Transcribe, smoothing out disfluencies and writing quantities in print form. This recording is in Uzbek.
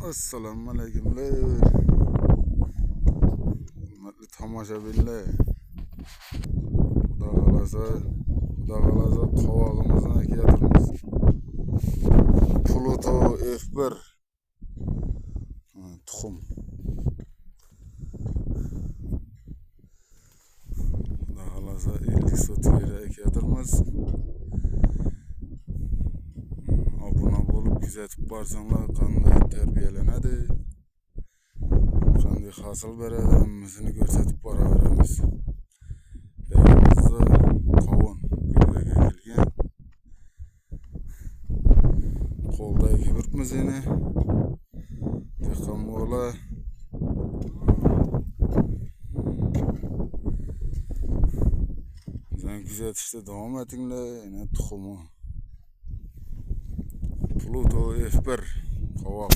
Assalomu alaykumlar. Hurmatli tomoshabinlar. Xudo xolasa qovog'imizni keltiramiz. Pluto F1 tuxum. Xudo xolasa 50 sotiga keltiramiz. Obuna bo'lib kuzatib borsanglar qanday tarbiyalanadi, qanday hosil beradi hammasini ko'rsatib boraveramiz. Erimizda qovun gullaga kelgan. Qo'lda ekibirmiz yana. Dehqon bola bizani kuzatishda davom etinglar. Yana tuxumi Pluto F1 qovoq.